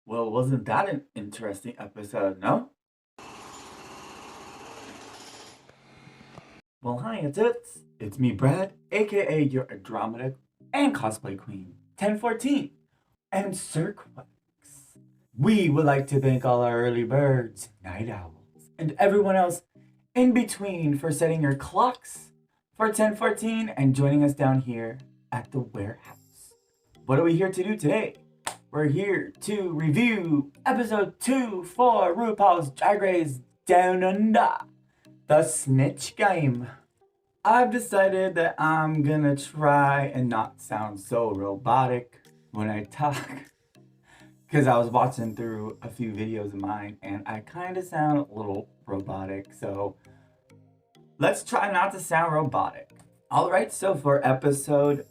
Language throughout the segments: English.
Well, wasn't that an interesting episode, no? Well, hi, it's me, Brad, aka your Andromeda and cosplay queen, 1014, and Cirquex. We would like to thank all our early birds, night owls, and everyone else in between for setting your clocks for 1014 and joining us down here at the warehouse. What are we here to do today? We're here to review episode 2 for Rupauls Drag Race Down Under, the Snitch Game. I've decided that I'm gonna try and not sound so robotic when I talk. Because I was watching through a few videos of mine and I kind of sound a little robotic. So let's try not to sound robotic. Alright, so for episode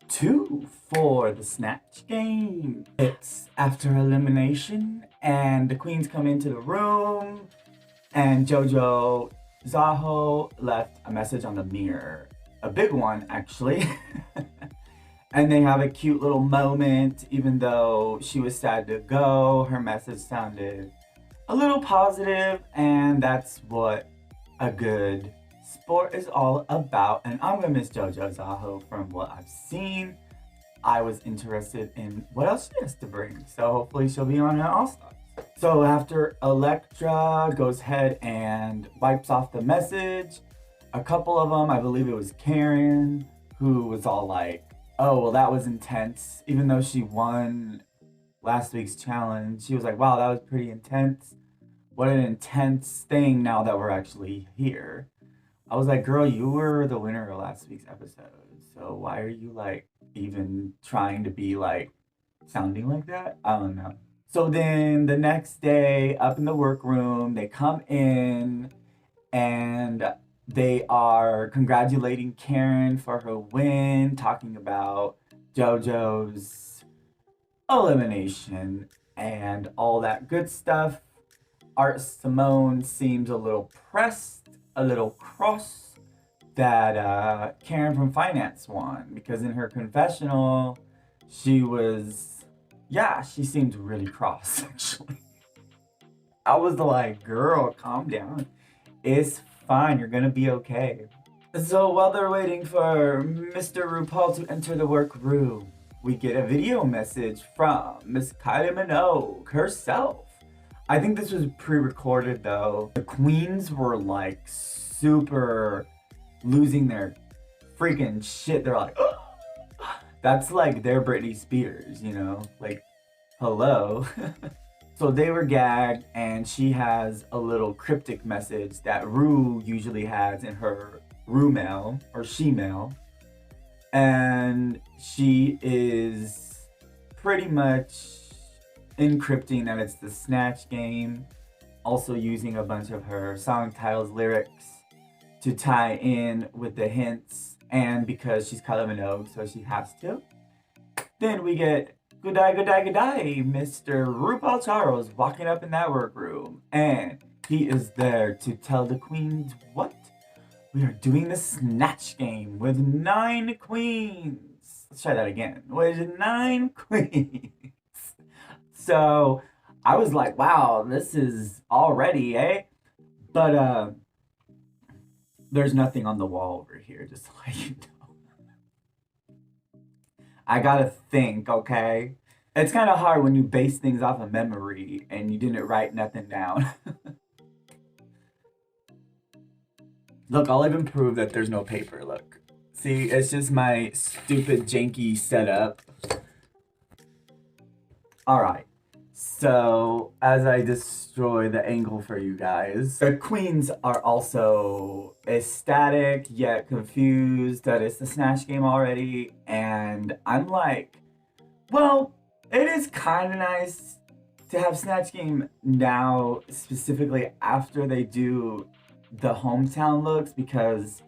2 for the Snatch Game, it's after elimination and the queens come into the room and JoJo Zaho left a message on the mirror. A big one, actually. And they have a cute little moment. Even though she was sad to go, her message sounded a little positive, and that's what a good sport is all about. And I'm gonna miss JoJo Zaho from what I've seen. I was interested in what else she has to bring, so hopefully she'll be on an All-Stars. So after Elektra goes ahead and wipes off the message, a couple of them, I believe it was Karen, who was all like, oh, well, that was intense. Even though she won last week's challenge, she was like, wow, that was pretty intense. What an intense thing now that we're actually here. I was like, girl, you were the winner of last week's episode. So why are you like even trying to be like sounding like that? I don't know. So then the next day, up in the workroom, they come in and they are congratulating Karen for her win, talking about JoJo's elimination and all that good stuff. Art Simone seems a little pressed, a little cross that Karen from Finance won, because in her confessional, she seemed really cross, actually. I was like, girl, calm down. It's fine, you're gonna be okay. So while they're waiting for Mr. RuPaul to enter the workroom, we get a video message from Miss Kylie Minogue herself. I think this was pre-recorded though. The queens were like super losing their freaking shit. They're like, oh! That's like their Britney Spears, you know? Like, hello. So they were gagged, and she has a little cryptic message that Rue usually has in her Rue mail, or she mail. And she is pretty much encrypting that it's the Snatch Game, also using a bunch of her song titles, lyrics to tie in with the hints, and because she's Kylie Minogue, so she has to. Then we get good day, Mr. RuPaul Charles walking up in that workroom, and he is there to tell the queens what? We are doing the Snatch Game with 9 queens. Let's try that again. With 9 queens. So I was like, wow, this is already, eh? But there's nothing on the wall over here, just to let you know. I gotta think, okay? It's kind of hard when you base things off of memory and you didn't write nothing down. Look, I'll even prove that there's no paper, look. See, it's just my stupid janky setup. Alright, so as I destroy the angle for you guys, the queens are also ecstatic yet confused that it's the Snatch Game already, and I'm like, well, it is kind of nice to have Snatch Game now, specifically after they do the hometown looks, because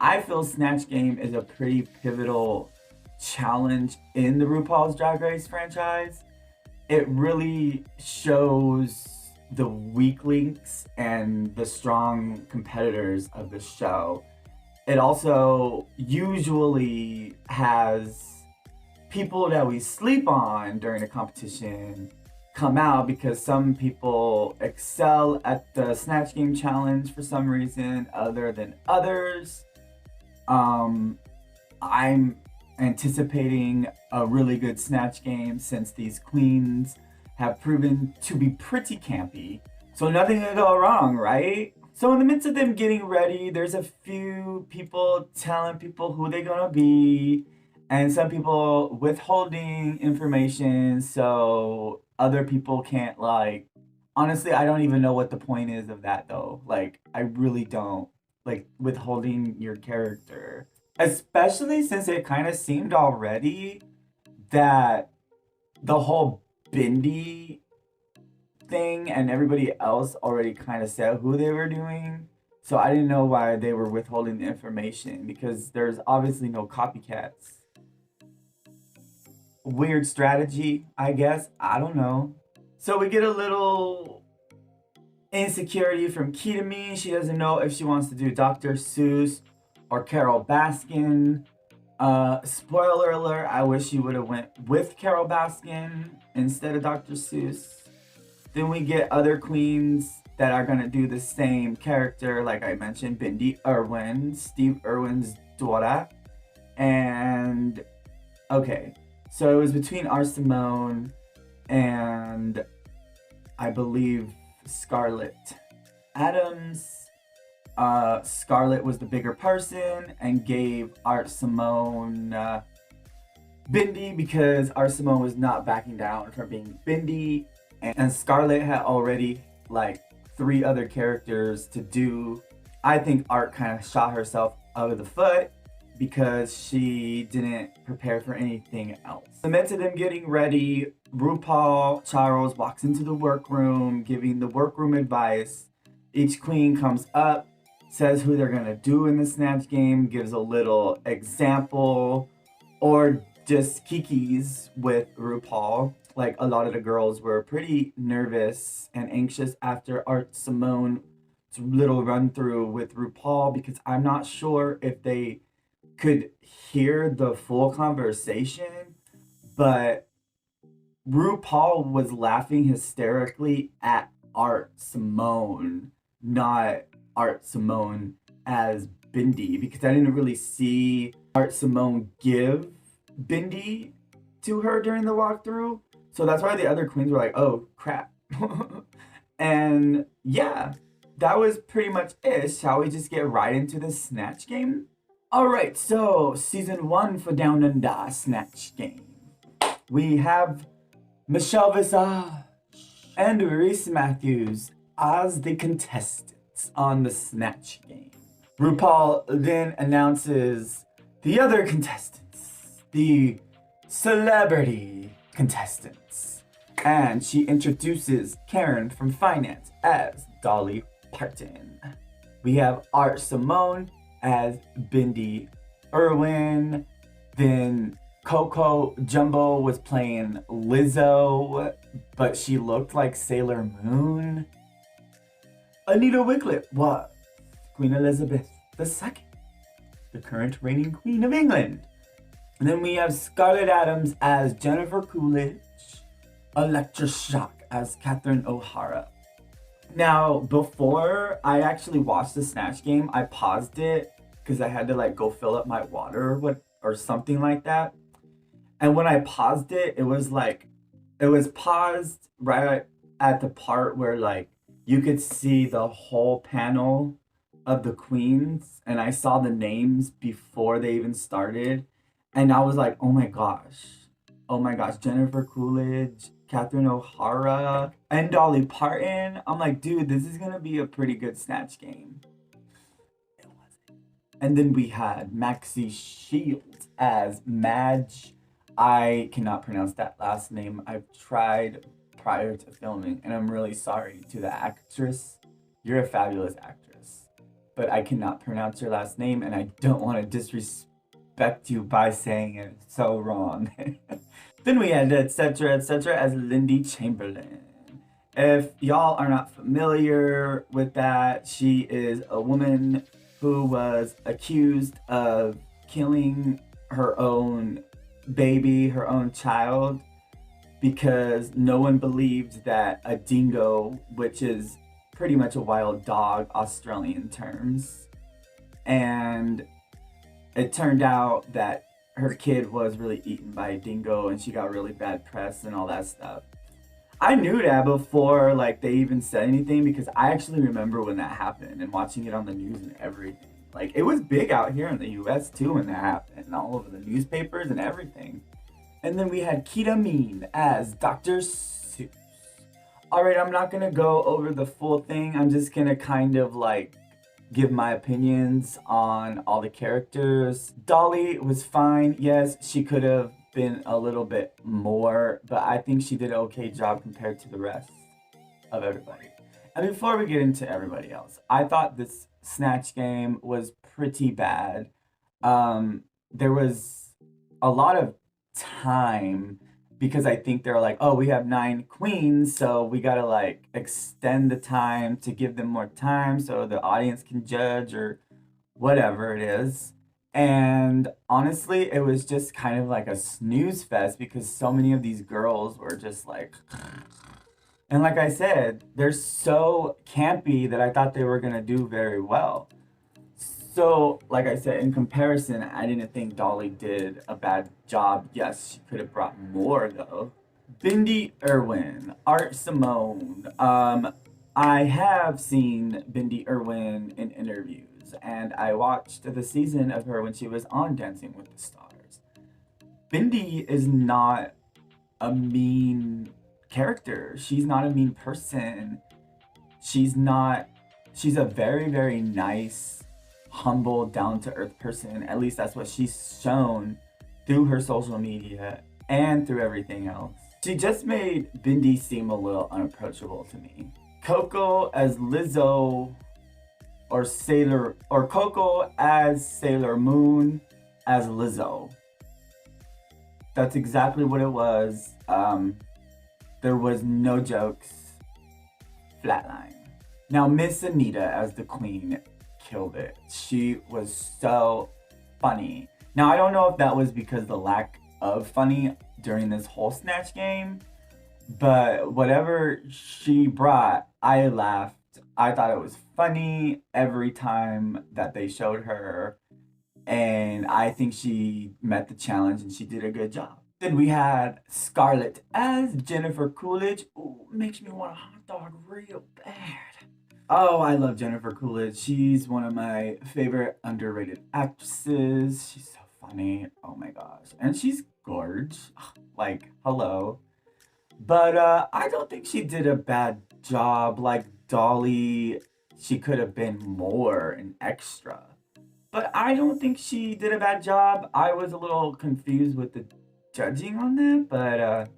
I feel Snatch Game is a pretty pivotal challenge in the RuPaul's Drag Race franchise. It really shows the weak links and the strong competitors of the show. It also usually has people that we sleep on during the competition come out because some people excel at the Snatch Game challenge for some reason other than others. Um, I'm anticipating a really good Snatch Game since these queens have proven to be pretty campy. So nothing can go wrong, right? So in the midst of them getting ready, there's a few people telling people who they're gonna be, and some people withholding information so other people can't like. Honestly, I don't even know what the point is of that though. Like, I really don't. Like withholding your character, especially since it kind of seemed already that the whole Bindi thing and everybody else already kind of said who they were doing. So I didn't know why they were withholding the information because there's obviously no copycats. Weird strategy, I guess. I don't know. So we get a little insecurity from Kitami. She doesn't know if she wants to do Dr. Seuss or Carol Baskin. Spoiler alert, I wish you would have went with Carol Baskin instead of Dr. Seuss. Then we get other queens that are gonna do the same character, like I mentioned, Bindi Irwin, Steve Irwin's daughter. And okay, so it was between Art Simone and I believe Scarlett Adams. Scarlett was the bigger person and gave Art Simone Bindi because Art Simone was not backing down from being Bindi, and Scarlett had already like 3 other characters to do. I think Art kind of shot herself out of the foot because she didn't prepare for anything else. In the midst of them getting ready, RuPaul Charles walks into the workroom giving the workroom advice. Each queen comes up, says who they're gonna do in the Snatch Game, gives a little example, or just kikis with RuPaul. Like a lot of the girls were pretty nervous and anxious after Art Simone's little run through with RuPaul because I'm not sure if they could hear the full conversation, but RuPaul was laughing hysterically at Art Simone, not Art Simone as Bindi, because I didn't really see Art Simone give Bindi to her during the walkthrough. So that's why the other queens were like, oh crap. And yeah, that was pretty much it. Shall we just get right into the Snatch Game? Alright, so season 1 for Down Under Snatch Game. We have Michelle Visage and Reese Matthews as the contestants on the Snatch Game. RuPaul then announces the other contestants, the celebrity contestants. And she introduces Karen from Finance as Dolly Parton. We have Art Simone as Bindi Irwin. Then Coco Jumbo was playing Lizzo, but she looked like Sailor Moon. Anita Wiglet was Queen Elizabeth II, the current reigning Queen of England. And then we have Scarlett Adams as Jennifer Coolidge, Electra Shock as Catherine O'Hara. Now, before I actually watched the Snatch Game, I paused it because I had to like go fill up my water or something like that. And when I paused it, it was paused right at the part where like you could see the whole panel of the queens, and I saw the names before they even started, and I was like, oh my gosh, Jennifer Coolidge, Catherine O'Hara, and Dolly Parton. I'm like, dude, this is gonna be a pretty good Snatch Game. It wasn't. And then we had Maxie Shields as Madge. I cannot pronounce that last name. I've tried prior to filming, and I'm really sorry to the actress. You're a fabulous actress, but I cannot pronounce your last name, and I don't want to disrespect you by saying it so wrong. Then we had etc. as Lindy Chamberlain. If y'all are not familiar with that, she is a woman who was accused of killing her own baby, her own child. because no one believed that a dingo, which is pretty much a wild dog, Australian terms, and it turned out that her kid was really eaten by a dingo and she got really bad press and all that stuff. I knew that before like they even said anything because I actually remember when that happened and watching it on the news and everything. Like it was big out here in the US too when that happened, and all over the newspapers and everything. And then we had Kita Mean as Dr. Seuss. Alright, I'm not gonna go over the full thing. I'm just gonna kind of like give my opinions on all the characters. Dolly was fine. Yes, she could have been a little bit more, but I think she did an okay job compared to the rest of everybody. And before we get into everybody else, I thought this Snatch game was pretty bad. There was a lot of time because I think they're like, oh, we have 9 queens, so we gotta like extend the time to give them more time so the audience can judge or whatever it is. And honestly, it was just kind of like a snooze fest because so many of these girls were just like, and like I said, they're so campy that I thought they were gonna do very well. So, like I said, in comparison, I didn't think Dolly did a bad job. Yes, she could have brought more though. Bindi Irwin, Art Simone. I have seen Bindi Irwin in interviews, and I watched the season of her when she was on Dancing with the Stars. Bindi is not a mean character. She's not a mean person. She's not. She's a very, very nice, humble, down to earth person. At least that's what she's shown through her social media and through everything else. She just made Bindi seem a little unapproachable to me. Coco as Lizzo, or Coco as Sailor Moon as Lizzo. That's exactly what it was. There was no jokes. Flatline. Now Miss Anita as the queen killed it. She was so funny. Now I don't know if that was because the lack of funny during this whole Snatch game, but whatever she brought, I laughed. I thought it was funny every time that they showed her, and I think she met the challenge and she did a good job. Then we had Scarlett as Jennifer Coolidge. Ooh, makes me want a hot dog real bad. Oh, I love Jennifer Coolidge. She's one of my favorite underrated actresses. She's so funny. Oh my gosh. And she's gorgeous. Like, hello. But I don't think she did a bad job. Like Dolly, she could have been more and extra. But I don't think she did a bad job. I was a little confused with the judging on that, but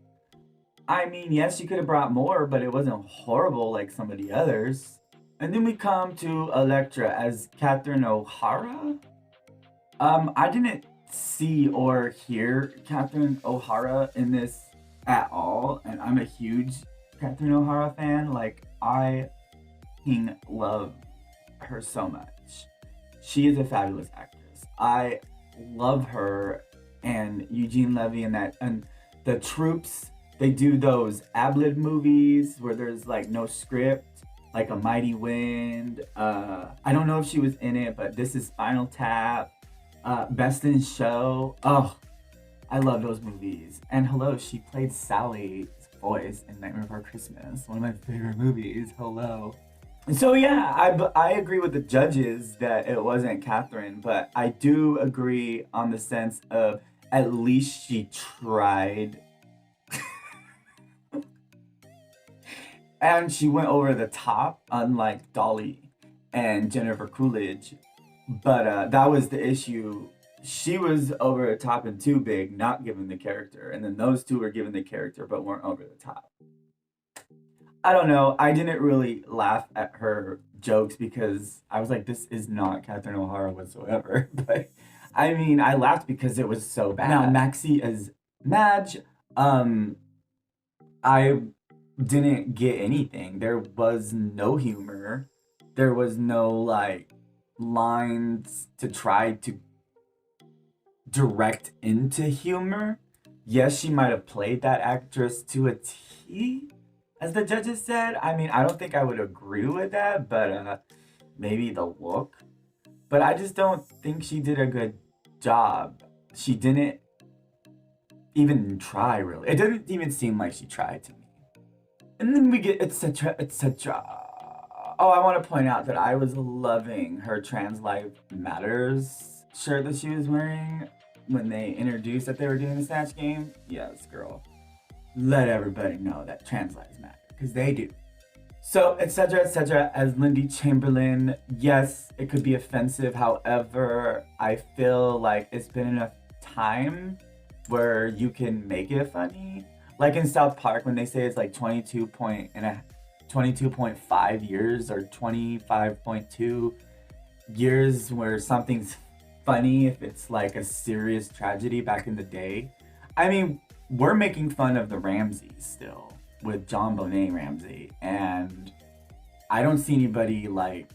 I mean, yes, she could have brought more, but it wasn't horrible like some of the others. And then we come to Electra as Catherine O'Hara. I didn't see or hear Catherine O'Hara in this at all, and I'm a huge Catherine O'Hara fan. Like, I love her so much. She is a fabulous actress. I love her and Eugene Levy and the troops. They do those ad-lib movies where there's like no script, like A Mighty Wind. I don't know if she was in it, but this is Spinal Tap. Best in Show. Oh, I love those movies. And hello, she played Sally's voice in Nightmare Before Christmas, one of my favorite movies. Hello. So yeah, I agree with the judges that it wasn't Catherine, but I do agree on the sense of at least she tried. And she went over the top, unlike Dolly and Jennifer Coolidge. But that was the issue. She was over the top and too big, not given the character. And then those two were given the character, but weren't over the top. I don't know. I didn't really laugh at her jokes because I was like, this is not Catherine O'Hara whatsoever. But I mean, I laughed because it was so bad. Now, Maxie as Madge, I didn't get anything. There was no humor. There was no like lines to try to direct into humor. Yes, she might have played that actress to a T, as the judges said. I mean, I don't think I would agree with that, but maybe the look. But I just don't think she did a good job. She didn't even try, really. It didn't even seem like she tried to me. And then we get etc. etc. Oh, I want to point out that I was loving her Trans Life Matters shirt that she was wearing when they introduced that they were doing the Snatch game. Yes, girl. Let everybody know that trans lives matter, because they do. So, etc., as Lindy Chamberlain, yes, it could be offensive. However, I feel like it's been enough time where you can make it funny. Like in South Park when they say it's like 22.5 years or 25.2 years where something's funny if it's like a serious tragedy back in the day. I mean, we're making fun of the Ramseys still with John Bonet Ramsey, and I don't see anybody like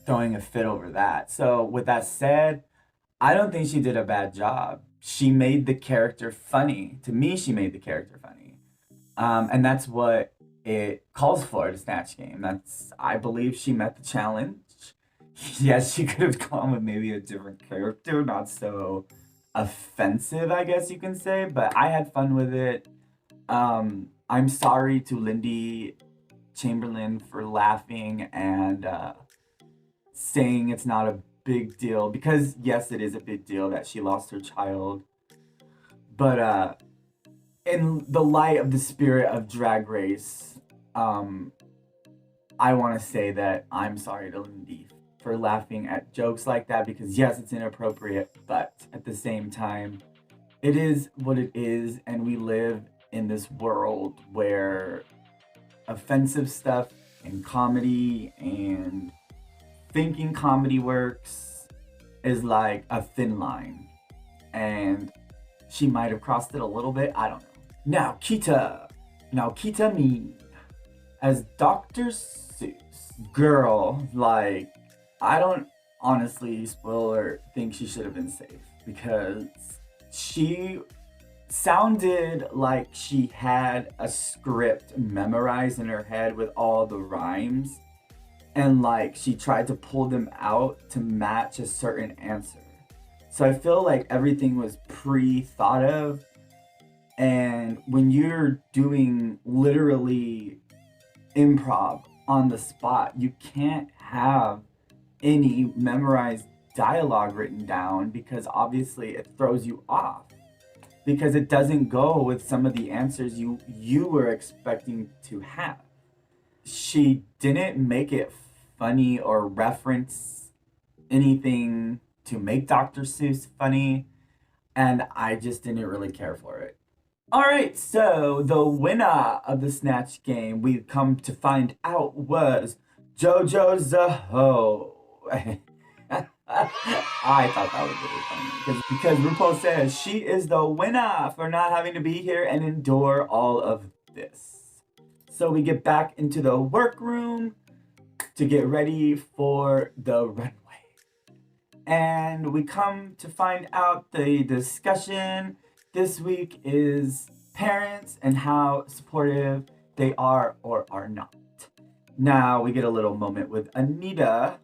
throwing a fit over that. So, with that said, I don't think she did a bad job. She made the character funny. To me, she made the character funny. And that's what it calls for to Snatch Game. That's, I believe she met the challenge. Yes, she could have gone with maybe a different character, not so offensive, I guess you can say, but I had fun with it. I'm sorry to Lindy Chamberlain for laughing and saying it's not a big deal, because yes, it is a big deal that she lost her child. But in the light of the spirit of Drag Race, um, I want to say that I'm sorry to Lindy for laughing at jokes like that, because yes, it's inappropriate, but at the same time, it is what it is, and we live in this world where offensive stuff and comedy and thinking comedy works is like a thin line, and she might have crossed it a little bit. I don't know. Now Kita me as Dr. Seuss. Girl, like, I don't honestly, spoiler, think she should have been safe, because she sounded like she had a script memorized in her head with all the rhymes, and like she tried to pull them out to match a certain answer. So I feel like everything was pre-thought of, and when you're doing literally improv on the spot, you can't have any memorized dialogue written down, because obviously it throws you off, because it doesn't go with some of the answers you were expecting to have. She didn't make it funny or reference anything to make Dr. Seuss funny, and I just didn't really care for it. All right, so the winner of the Snatch game, we've come to find out, was JoJo Zaho. I thought that was really funny because RuPaul says she is the winner for not having to be here and endure all of this. So we get back into the workroom to get ready for the runway. And we come to find out the discussion this week is parents and how supportive they are or are not. Now we get a little moment with Anita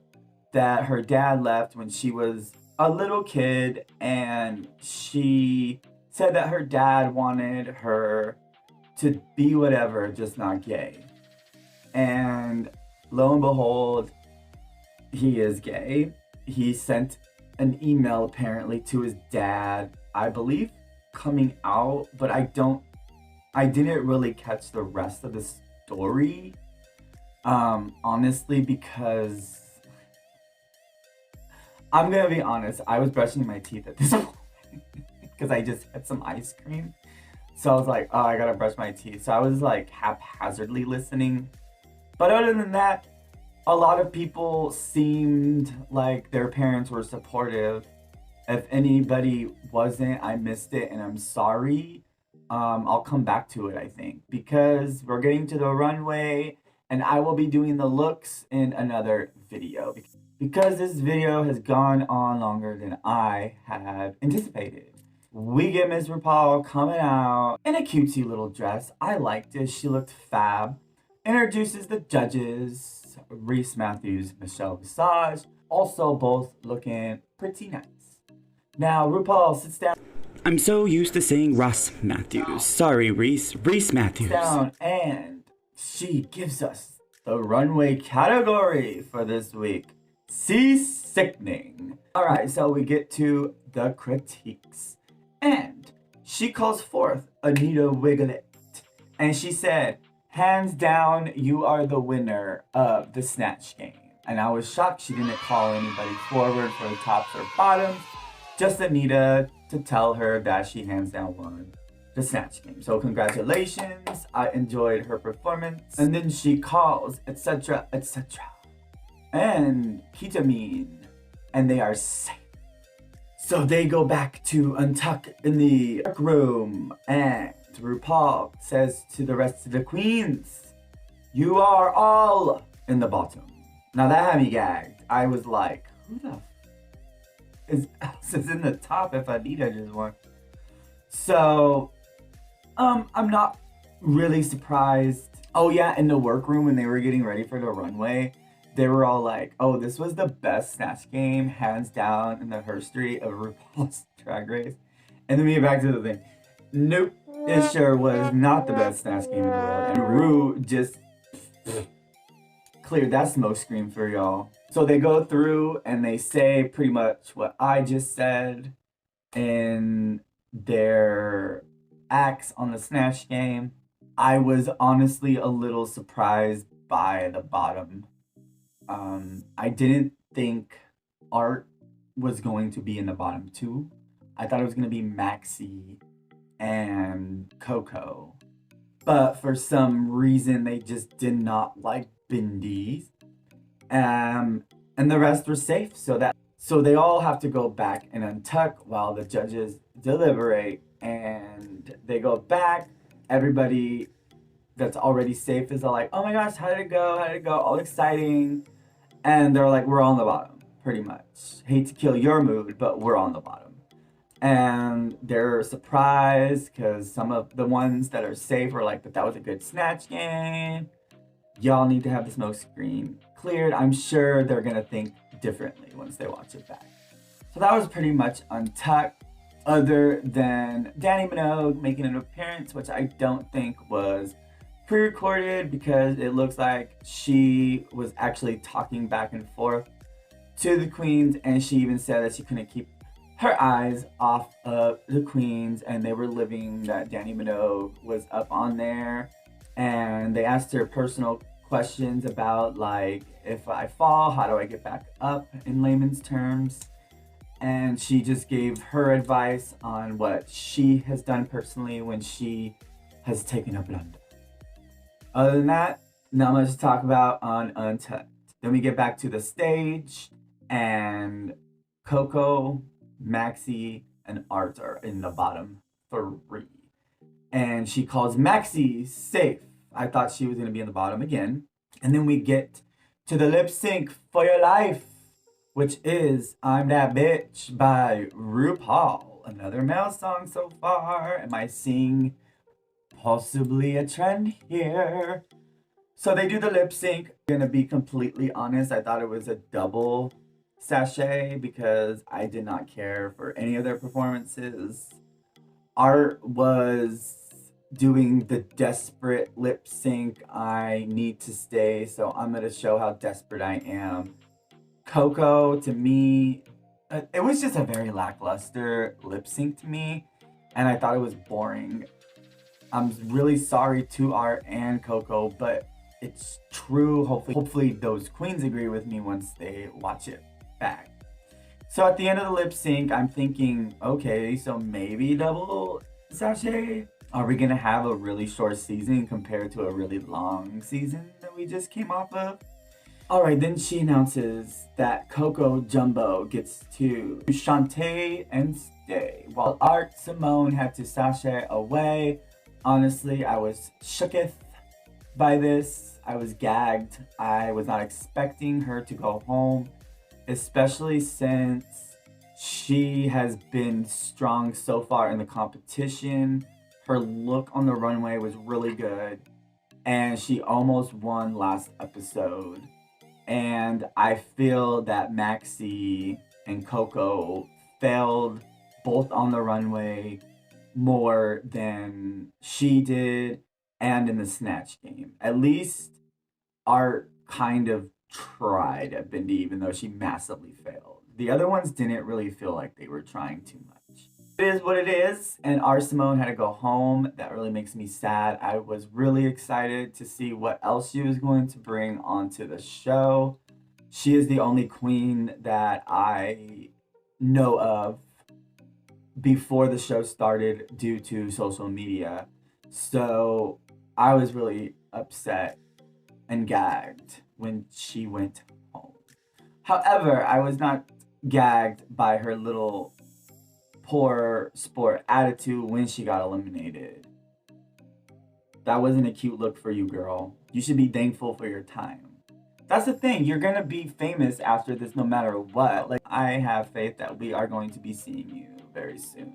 that her dad left when she was a little kid, and she said that her dad wanted her to be whatever, just not gay. And lo and behold, he is gay. He sent an email apparently to his dad, I believe, coming out, but I didn't really catch the rest of the story. Honestly, because I'm gonna be honest, I was brushing my teeth at this point because I just had some ice cream. So I was like, oh, I gotta brush my teeth. So I was like haphazardly listening. But other than that, a lot of people seemed like their parents were supportive. If anybody wasn't, I missed it and I'm sorry. I'll come back to it, I think, because we're getting to the runway and I will be doing the looks in another video, because this video has gone on longer than I had anticipated. we get Miss Rupal coming out in a cutesy little dress. I liked it. She looked fab. Introduces the judges, Reese Matthews, Michelle Visage, also both looking pretty nice. Now RuPaul sits down. I'm so used to saying Ross Matthews. Sorry, Reese. Reese Matthews. Down, and she gives us the runway category for this week. Seasickening. Alright, so we get to the critiques. And she calls forth Anita Wiglet. And she said, hands down, you are the winner of the Snatch Game. And I was shocked she didn't call anybody forward for the tops or bottoms. Just Anita to tell her that she hands down won the Snatch Game. So congratulations. I enjoyed her performance. And then she calls, etc., etc. and ketamine. And they are safe. So they go back to untuck in the room, and RuPaul says to the rest of the queens, you are all in the bottom. Now that had me gagged. I was like, who the else is in the top if Anita just won? So, I'm not really surprised. Oh yeah, in the workroom when they were getting ready for the runway, they were all like, oh, this was the best Snatch Game, hands down, in the history of RuPaul's Drag Race. And then we get back to the thing. Nope, it sure was not the best Snatch Game in the world. And Ru just cleared that smoke screen for y'all. So they go through and they say pretty much what I just said in their acts on the Snatch Game. I was honestly a little surprised by the bottom. I didn't think Art was going to be in the bottom two. I thought it was going to be Maxi and Coco. But for some reason, they just did not like Bindi. And the rest were safe. So they all have to go back and untuck while the judges deliberate. And they go back. Everybody that's already safe is all like, oh my gosh, how did it go? How did it go? All exciting. And they're like, we're on the bottom, pretty much. Hate to kill your mood, but we're on the bottom. And they're surprised because some of the ones that are safe are like, but that was a good Snatch Game. Y'all need to have the smoke screen cleared. I'm sure they're going to think differently once they watch it back. So that was pretty much untucked, other than Danny Minogue making an appearance, which I don't think was pre-recorded because it looks like she was actually talking back and forth to the queens, and she even said that she couldn't keep her eyes off of the queens, and they were living that Danny Minogue was up on there, and they asked her personal questions about like, if I fall, how do I get back up in layman's terms, and she just gave her advice on what she has done personally when she has taken up London. Other than that, not much to talk about on Untucked. Then we get back to the stage, and Coco, Maxi, and Art are in the bottom three. And she calls Maxi safe. I thought she was going to be in the bottom again. And then we get to the lip sync for your life, which is I'm That Bitch by RuPaul. Another male song so far. Am I seeing possibly a trend here? So they do the lip sync. I'm gonna be completely honest, I thought it was a double sachet because I did not care for any of their performances. Art was doing the desperate lip sync, I need to stay, so I'm gonna show how desperate I am. Coco, to me, it was just a very lackluster lip sync to me, and I thought it was boring. I'm really sorry to Art and Coco, but it's true. Hopefully those queens agree with me once they watch it back. So at the end of the lip sync, I'm thinking, okay, so maybe double sachet? Are we gonna have a really short season compared to a really long season that we just came off of? Alright, then she announces that Coco Jumbo gets to Shantae and stay, while Art Simone had to sachet away. Honestly, I was shooketh by this. I was gagged. I was not expecting her to go home, especially since She has been strong so far in the competition. Her look on the runway was really good, and she almost won last episode. And I feel that Maxi and Coco failed both on the runway more than she did and in the snatch game. At least Art kind of tried at Bindi, even though she massively failed. The other ones didn't really feel like they were trying too much. It is what it is, and our Simone had to go home. That really makes me sad. I was really excited to see what else she was going to bring onto the show. She is the only queen that I know of before the show started due to social media. So I was really upset and gagged when she went home. However, I was not gagged by her little poor sport attitude when she got eliminated. That wasn't a cute look for you, girl. You should be thankful for your time. That's the thing, you're gonna be famous after this no matter what. Like, I have faith that we are going to be seeing you very soon.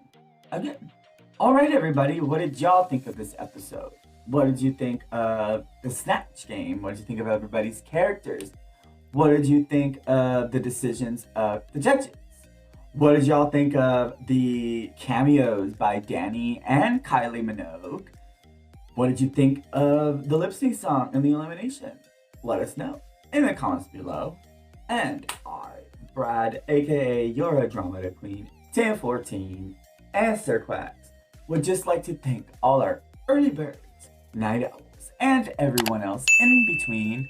Again. Alright, everybody, what did y'all think of this episode? What did you think of the Snatch game? What did you think of everybody's characters? What did you think of the decisions of the judges? What did y'all think of the cameos by Danny and Kylie Minogue? What did you think of the lip sync song and the elimination? Let us know in the comments below. And I, Brad, aka Your Drama Queen, 1014, and Sir Quacks, would just like to thank all our early birds, night owls, and everyone else in between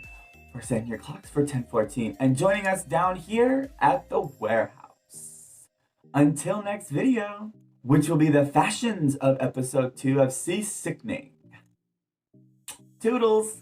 for setting your clocks for 1014 and joining us down here at the warehouse. Until next video, which will be the fashions of episode 2 of Sea Sickening. Toodles!